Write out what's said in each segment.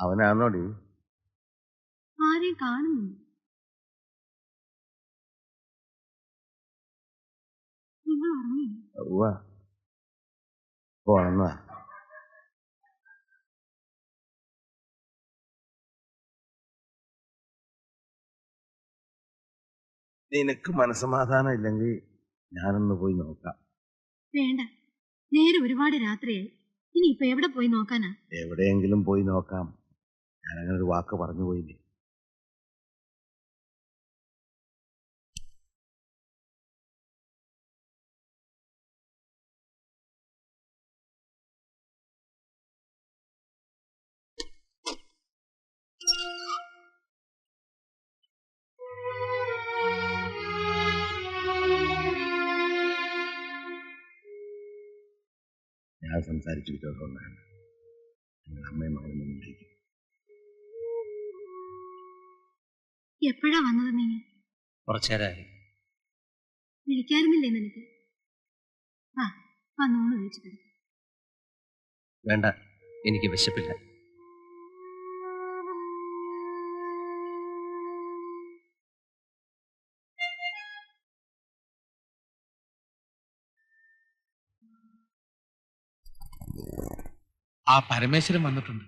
അവനാണോടി? ആരെയും കാണുന്നില്ല. നിങ്ങൾ ഉറങ്ങിയോ? പോണെന്നാ. നിനക്ക് മനസ്സമാധാനം ഇല്ലെങ്കിൽ ഞാനൊന്ന് പോയി നോക്കാം. വേണ്ട, നേരെ ഒരുപാട് രാത്രിയായി. ഇനി ഇപ്പൊ എവിടെ പോയി നോക്കാനാ? എവിടെയെങ്കിലും പോയി നോക്കാം. ഞാനങ്ങനെ ഒരു വാക്ക് പറഞ്ഞു പോയില്ലേ. ഞാൻ സംസാരിച്ചു വിട്ടതുകൊണ്ടാണ് അമ്മയും മകനും വിളിക്കും. എപ്പോഴാ വന്നത് നീ? കുറച്ചേരായി. വിളിക്കാറുന്നില്ലേ നിനക്ക്? വന്നോന്ന് വിളിച്ചിട്ട്. വേണ്ട, എനിക്ക് വിശപ്പില്ല. ആ പരമേശ്വരൻ വന്നിട്ടുണ്ട്.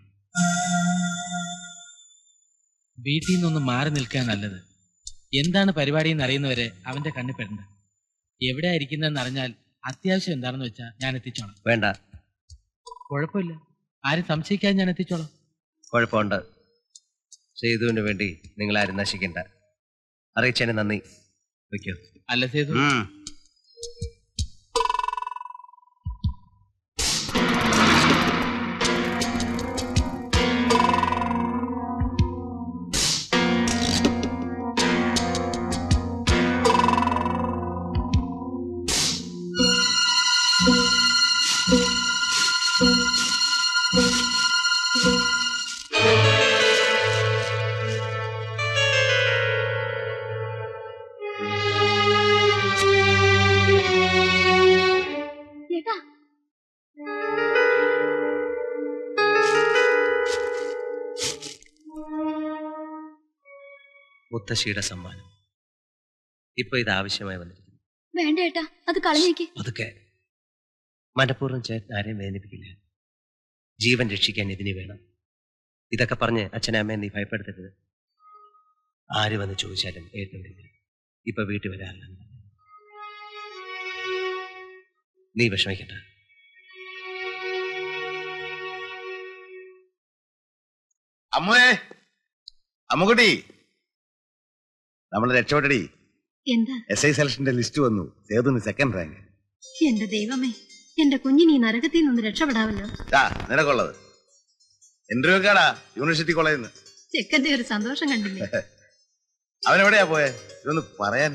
വീട്ടിൽ നിന്നൊന്ന് മാറി നിൽക്കാൻ നല്ലത്. എന്താണ് പരിപാടി എന്ന് അറിയുന്നവരെ അവന്റെ കണ്ണിൽ പെടണ്ട. എവിടെയാ ഇരിക്കുന്നതെന്ന് അറിഞ്ഞാൽ അത്യാവശ്യം എന്താണെന്ന് വെച്ചാൽ ഞാൻ എത്തിച്ചോളാം. വേണ്ട, കുഴപ്പമില്ല. ആരും സംശയിക്കാതെ ഞാൻ എത്തിച്ചോളാം. കുഴപ്പമുണ്ട്. സേതുവിന് വേണ്ടി നിങ്ങളാരും നശിക്കണ്ട. അറിയിച്ചതിന് നന്ദി. വയ്ക്കോ. അല്ല സേതു, മുത്തശ്ശിയുടെ സമ്മാനം. ഇപ്പൊ ഇത് ആവശ്യമായി വന്നിരിക്കുന്നു. വേണ്ട ഏട്ടാ, അത് കളഞ്ഞേക്ക്. അതൊക്കെ മനഃപൂർവ്വം ചേട്ടൻ ആരെയും വേദനിപ്പിക്കില്ല. ജീവൻ രക്ഷിക്കാൻ ഇതിന് വേണം. ഇതൊക്കെ പറഞ്ഞ് അച്ഛനെ അമ്മയെ നീ ഭയപ്പെടുത്തരുത്. ആര് വന്ന് ചോദിച്ചാലും ഏറ്റുണ്ടില്ല. ഇപ്പൊ വീട്ടിൽ വരാറില്ല. നീ വിഷമിക്കണ്ട. അമ്മേ, അമ്മുകുട്ടി, നമ്മളെ രക്ഷപ്പെട്ടടി. എന്താ? SI സെലക്ഷന്റെ ലിസ്റ്റ് വന്നു. സേതുവിന് 2nd റാങ്ക്. എന്റെ ദൈവമേ, എന്റെ കുഞ്ഞിന് ഈ നരകത്തിൽ നിന്ന് രക്ഷപ്പെടാമല്ലോ. നിനക്കുള്ളത് ഇന്റർവ്യൂ കാടാ, യൂണിവേഴ്സിറ്റി കോളേജിൽ നിന്ന്. ചെക്കന്റെ ഒരു സന്തോഷം കണ്ടില്ലേ? അവനെവിടെയാ പോയെ? ഇതൊന്ന് പറയാൻ.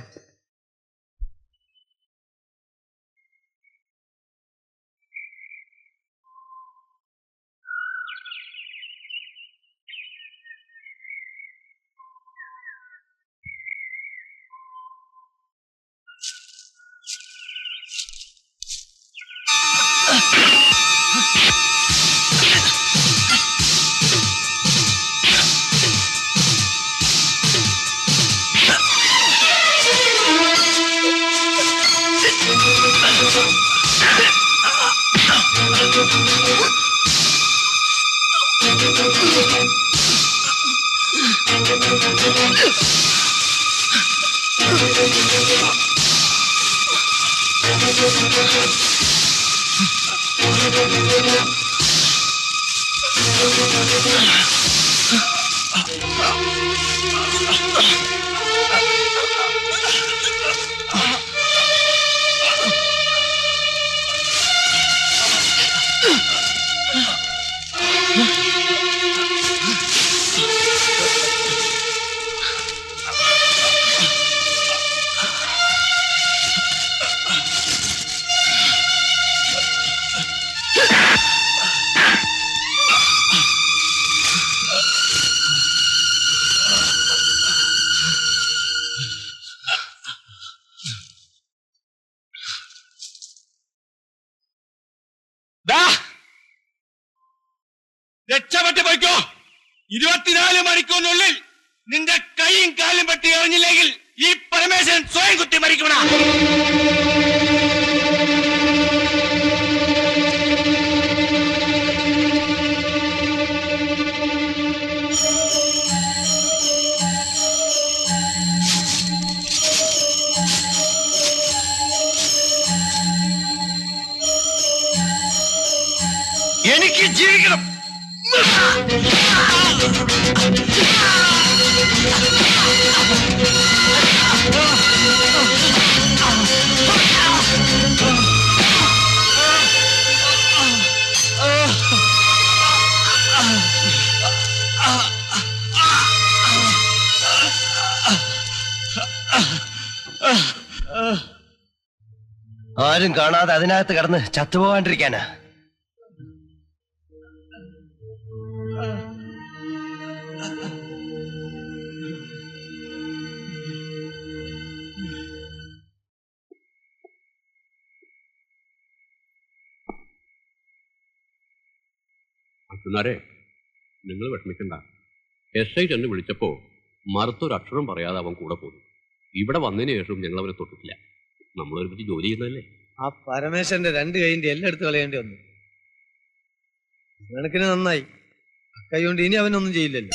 24 മണിക്കൂറിനുള്ളിൽ നിന്റെ കൈയും കാലും പറ്റി എറിഞ്ഞില്ലെങ്കിൽ ഈ പരമേശ്വരൻ സ്വയം കുത്തി മരിക്കണ. എനിക്ക് ജീവിക്കണം. ആരും കാണാതെ അതിനകത്ത് കിടന്ന് ചത്തുപോകാണ്ടിരിക്കാനാ. അച്ഛനാരെ, നിങ്ങൾ വിഷമിക്കണ്ട. SI ചെന്ന് വിളിച്ചപ്പോ മറുത്തൊരു അക്ഷരം പറയാതെ അവൻ കൂടെ പോന്നു. ഇവിടെ വന്നതിന് ശേഷം ഞങ്ങൾ അവനെ തൊട്ടിട്ടില്ല. നമ്മളൊരു പറ്റി ജോലി ചെയ്യുന്നതല്ലേ. ആ പരമേശ്വരന്റെ 2 കൈന്റെ എല്ലാം എടുത്ത് കളയേണ്ടി വന്നു. കണക്കിന് നന്നായി. കൈ കൊണ്ട് ഇനി അവനൊന്നും ചെയ്യില്ലല്ലോ.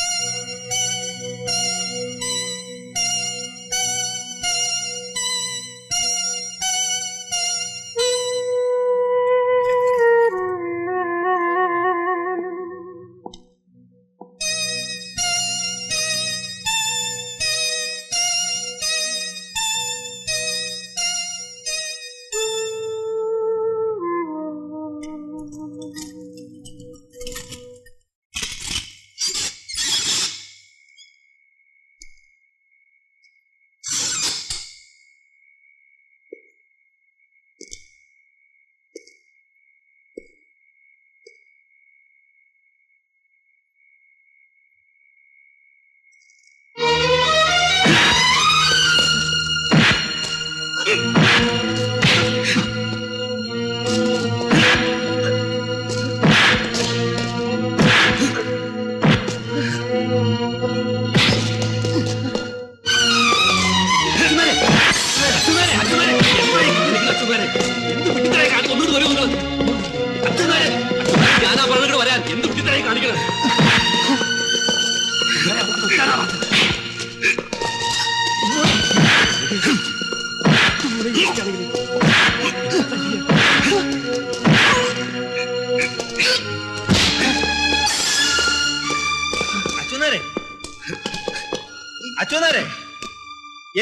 അച്ഛനാരെ,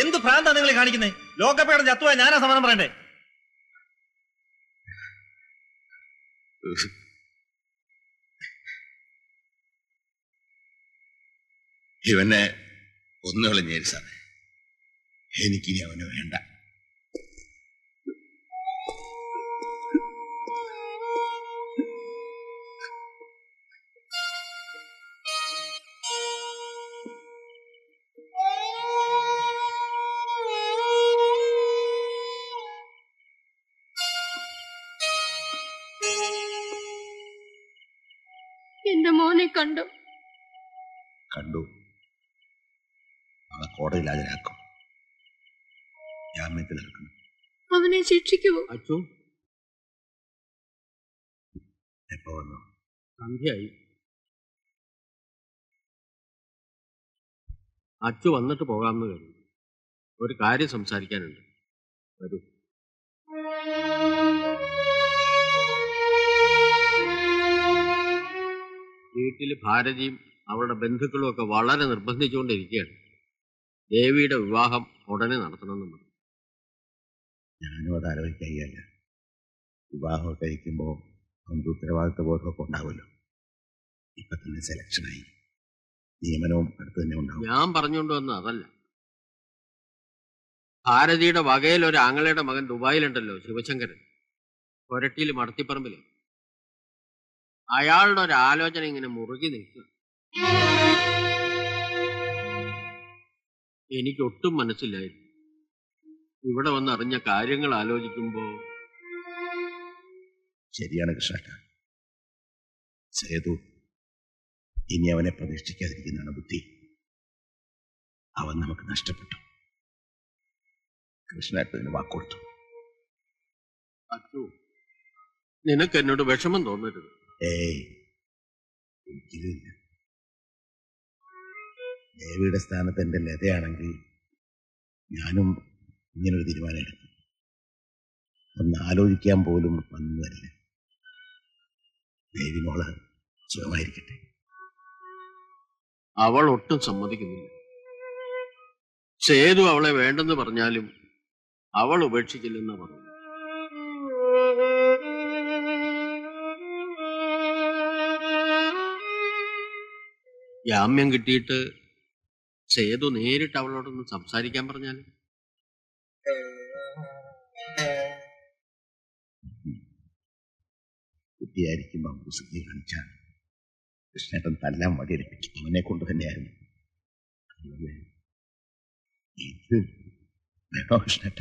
എന്ത് ഭ്രാന്താണ് നിങ്ങൾ കാണിക്കുന്നത്? ലോകപ്പേടം ചത്തുപോയ ഞാനാ സമാനം പറയണ്ടേ? ഇവനെ ഒന്നുകളഞ്ഞേരി സാറേ, എനിക്കിനി അവന് വേണ്ട. എന്റെ മോനെ കണ്ടു. നാളെ കോടതിയിൽ ഹാജരാക്കും. ജാമ്യത്തിൽ ഇറക്കണം. അവനെ ശിക്ഷിക്കുമോ? അച്ചു എപ്പോ വന്നു? സന്ധ്യയായി. അച്ചു വന്നിട്ട് പോകാമെന്ന് കരുതി. ഒരു കാര്യം സംസാരിക്കാനുണ്ട്. വരൂ. വീട്ടിൽ ഭാരതിയും അവളുടെ ബന്ധുക്കളും ഒക്കെ വളരെ നിർബന്ധിച്ചുകൊണ്ടിരിക്കുകയാണ്. ദേവിയുടെ വിവാഹം ഉടനെ നടത്തണമെന്ന് പറഞ്ഞു. ഞാനും അത് ആലോചിക്കുകയല്ല. വിവാഹമൊക്കെ കഴിക്കുമ്പോൾ നമുക്ക് ഉത്തരവാദിത്വ ബോധമൊക്കെ ഉണ്ടാവുമല്ലോ. ഇപ്പൊ തന്നെ സെലക്ഷനായി, നിയമനവും അടുത്ത് തന്നെ ഉണ്ടാവും. ഞാൻ പറഞ്ഞുകൊണ്ട് വന്ന അതല്ല. ഭാരതിയുടെ വകയിൽ ഒരു ആങ്ങളയുടെ മകൻ ദുബായിലുണ്ടല്ലോ, ശിവശങ്കരൻ, കൊരട്ടിയിൽ മടത്തിപ്പറമ്പില്. അയാളുടെ ഒരു ആലോചന ഇങ്ങനെ മുറുകി നിൽക്കുക. എനിക്കൊട്ടും മനസ്സിലായിരുന്നു. ഇവിടെ വന്ന് അറിഞ്ഞ കാര്യങ്ങൾ ആലോചിക്കുമ്പോ ശരിയാണ് കൃഷ്ണ. സേതു ഇനി അവനെ പ്രതീക്ഷിക്കാതിരിക്കുന്നതാണ് ബുദ്ധി. അവൻ നമുക്ക് നഷ്ടപ്പെട്ടു. കൃഷ്ണേട്ടന് വാക്കൊടുത്തു. അച്ചു, നിനക്ക് എന്നോട് വിഷമം തോന്നരുത്. ഏയ്, ഒരിക്കലുമില്ല. ദേവിയുടെ സ്ഥാനത്ത് എൻ്റെ ലതയാണെങ്കിൽ ഞാനും ഇങ്ങനൊരു തീരുമാനം എടുക്കും. ഒന്ന് ആലോചിക്കാൻ പോലും വന്നു വരില്ല. ദേവി മോള് സുഖമായിരിക്കട്ടെ. അവൾ ഒട്ടും സമ്മതിക്കുന്നില്ല. സേതു അവളെ വേണ്ടെന്ന് പറഞ്ഞാലും അവൾ ഉപേക്ഷിക്കില്ലെന്ന് പറഞ്ഞു. ജാമ്യം കിട്ടിയിട്ട് സേതു നേരിട്ട് അവളോടൊന്ന് സംസാരിക്കാൻ പറഞ്ഞാലും കുട്ടിയായിരിക്കുമ്പോൾ കുസൃതി കാണിച്ചാണ് കൃഷ്ണേട്ടൻ തല്ലാൻ വടിയെടുപ്പിക്കും. അവനെ കൊണ്ട് തന്നെയായിരുന്നു. ഇത് വേണോ കൃഷ്ണേട്ട?